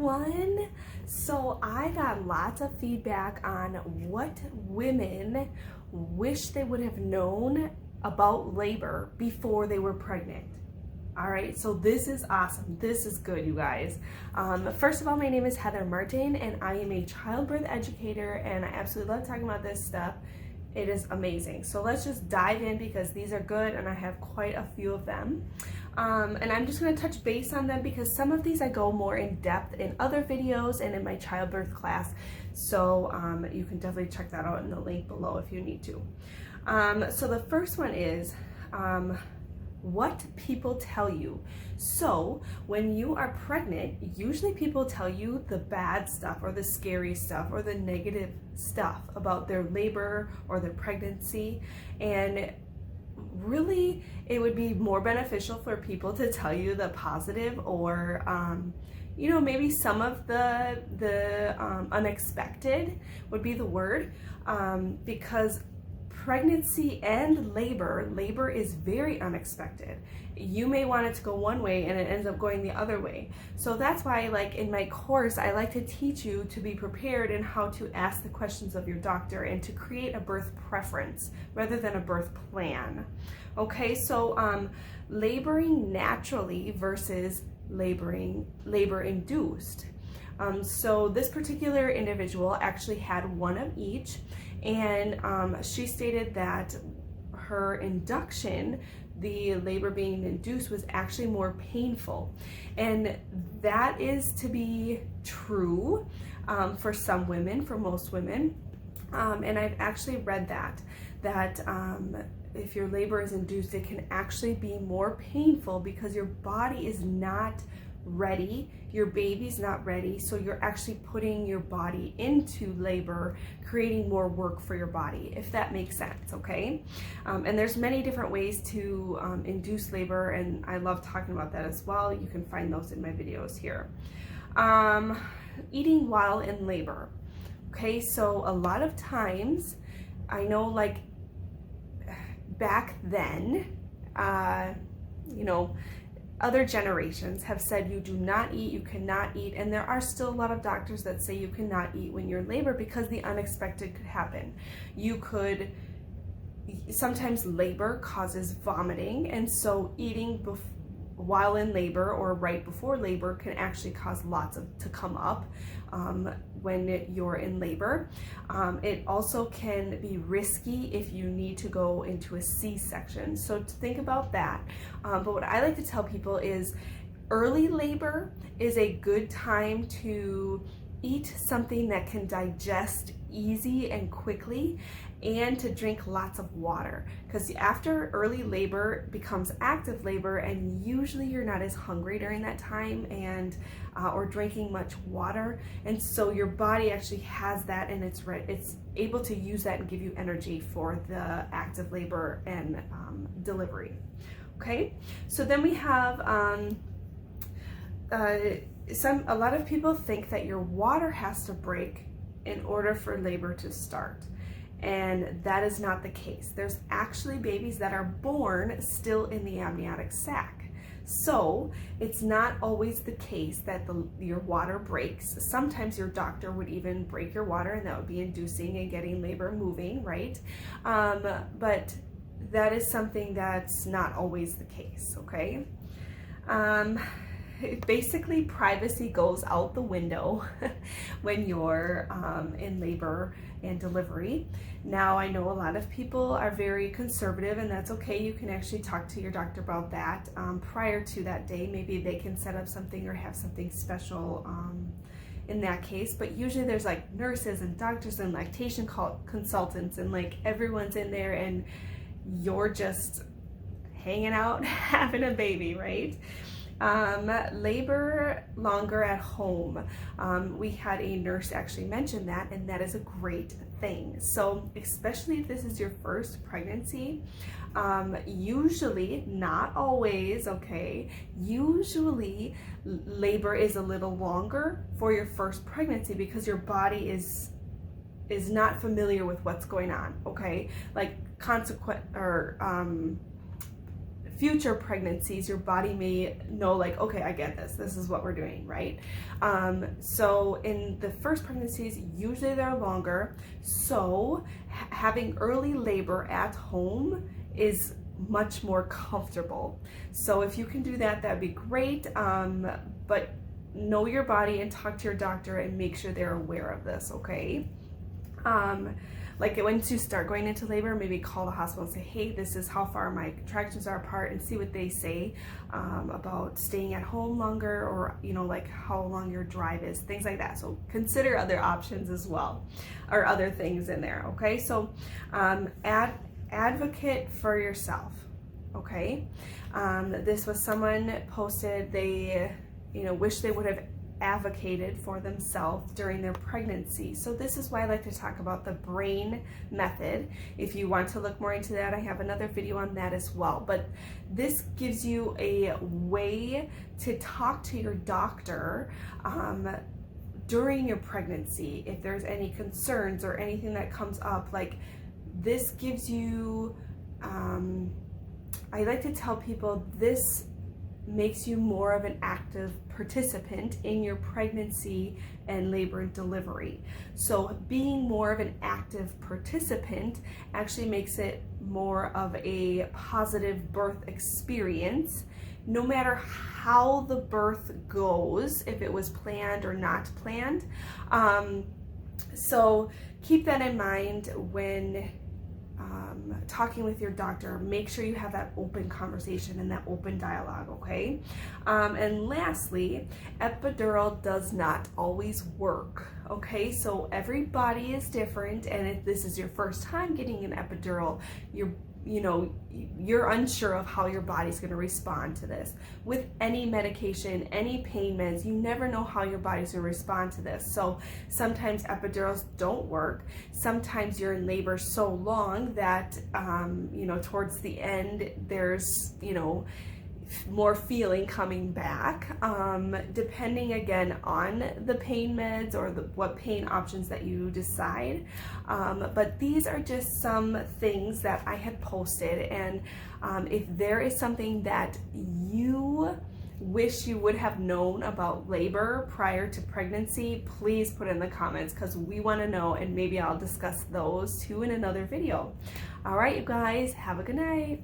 everyone. So I got lots of feedback on what women wish they would have known about labor before they were pregnant. All right, so this is awesome. This is good, you guys. First of all, my name is Heather Martin and I am a childbirth educator, and I absolutely love talking about this stuff. It is amazing. So let's just dive in because these are good and I have quite a few of them. And I'm just going to touch base on them because some of these I go more in depth in other videos and in my childbirth class. So you can definitely check that out in the link below if you need to. So the first one is what people tell you. So when you are pregnant, usually people tell you the bad stuff or the scary stuff or the negative stuff about their labor or their pregnancy, and really it would be more beneficial for people to tell you the positive or you know, maybe some of the unexpected would be the word, because pregnancy and labor is very unexpected. You may want it to go one way and it ends up going the other way. So that's why, like in my course, I like to teach you to be prepared and how to ask the questions of your doctor and to create a birth preference rather than a birth plan. Okay, so laboring naturally versus labor induced. So this particular individual actually had one of each, and she stated that her induction, the labor being induced, was actually more painful. And that is to be true for some women, for most women. And I've actually read that if your labor is induced, it can actually be more painful because your body is not ready, your baby's not ready, so you're actually putting your body into labor, creating more work for your body, if that makes sense, okay? And there's many different ways to induce labor, and I love talking about that as well. You can find those in my videos here. Eating while in labor. Okay, so a lot of times, I know like back then, you know, other generations have said you do not eat, you cannot eat, and there are still a lot of doctors that say you cannot eat when you're in labor because the unexpected could happen. Sometimes labor causes vomiting, and so eating while in labor or right before labor can actually cause lots to come up when you're in labor. It also can be risky if you need to go into a C-section. So think about that. But what I like to tell people is early labor is a good time to eat something that can digest easy and quickly, and to drink lots of water, because after early labor becomes active labor, and usually you're not as hungry during that time and or drinking much water, and so your body actually has that, and it's able to use that and give you energy for the active labor and delivery. Okay, so then we have a lot of people think that your water has to break in order for labor to start. And that is not the case. There's actually babies that are born still in the amniotic sac. So it's not always the case that your water breaks. Sometimes your doctor would even break your water, and that would be inducing and getting labor moving, right? But that is something that's not always the case, okay? Basically, privacy goes out the window when you're in labor and delivery. Now, I know a lot of people are very conservative, and that's okay. You can actually talk to your doctor about that prior to that day. Maybe they can set up something or have something special in that case. But usually there's like nurses and doctors and lactation consultants, and like everyone's in there, and you're just hanging out having a baby, right? Labor longer at home. We had a nurse actually mention that, and that is a great thing. So especially if this is your first pregnancy, usually, not always, okay, usually labor is a little longer for your first pregnancy because your body is not familiar with what's going on, okay? Like future pregnancies, your body may know like, okay, I get this. This is what we're doing, right? So in the first pregnancies, usually they're longer. So having early labor at home is much more comfortable. So if you can do that, that'd be great. But know your body and talk to your doctor and make sure they're aware of this, okay? Like once you start going into labor, maybe call the hospital and say, hey, this is how far my contractions are apart, and see what they say about staying at home longer, or, you know, like how long your drive is, things like that. So consider other options as well, or other things in there, okay? So advocate for yourself, okay? This was someone posted, they, you know, wish they would have advocated for themselves during their pregnancy. So this is why I like to talk about the brain method. If you want to look more into that, I have another video on that as well. But this gives you a way to talk to your doctor during your pregnancy if there's any concerns or anything that comes up. Like, this gives you, I like to tell people, this makes you more of an active participant in your pregnancy and labor and delivery. So being more of an active participant actually makes it more of a positive birth experience, no matter how the birth goes, if it was planned or not planned. So keep that in mind when talking with your doctor. Make sure you have that open conversation and that open dialogue, okay? And lastly, epidural does not always work, okay? So everybody is different, and if this is your first time getting an epidural, you're unsure of how your body's going to respond to this. With any medication, any pain meds, you never know how your body's going to respond to this. So sometimes epidurals don't work. Sometimes you're in labor so long that, towards the end, there's, more feeling coming back, depending again on the pain meds or what pain options that you decide. But these are just some things that I had posted, and if there is something that you wish you would have known about labor prior to pregnancy, please put in the comments, because we want to know, and maybe I'll discuss those too in another video. All right, you guys, have a good night.